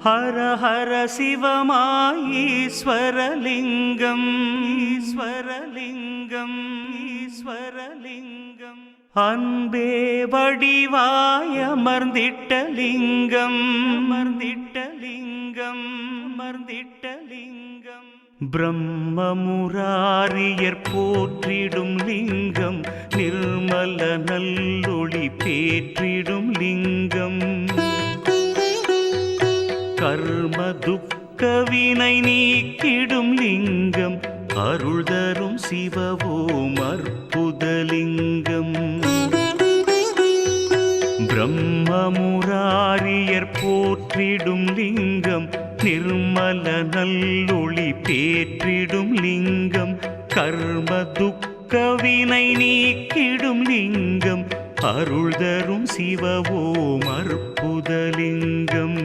ஹர ஹர சிவமாயீஸ்வரலிங்கம் ஈஸ்வரலிங்கம் ஈஸ்வரலிங்கம் அன்பே வடிவாய் அமர்ந்திட்ட லிங்கம் அமர்ந்திட்ட லிங்கம் அமர்ந்திட்ட லிங்கம் பிரம்மமுராரியர் போற்றிடும் லிங்கம் நிர்மல நல்லொளி பேற்றிடும் லிங்கம் கர்ம துக்க வினை நீக்கிடும் லிங்கம் அருள் தரும் சிவவோம் அற்புதலிங்கம் பிரம்மமுராரியர் போற்றிடும் லிங்கம் நிர்மல நல்லொளி பேற்றிடும் லிங்கம் கர்ம துக்க வினை நீக்கிடும் லிங்கம் அருள் தரும் சிவவோம் அற்புதலிங்கம்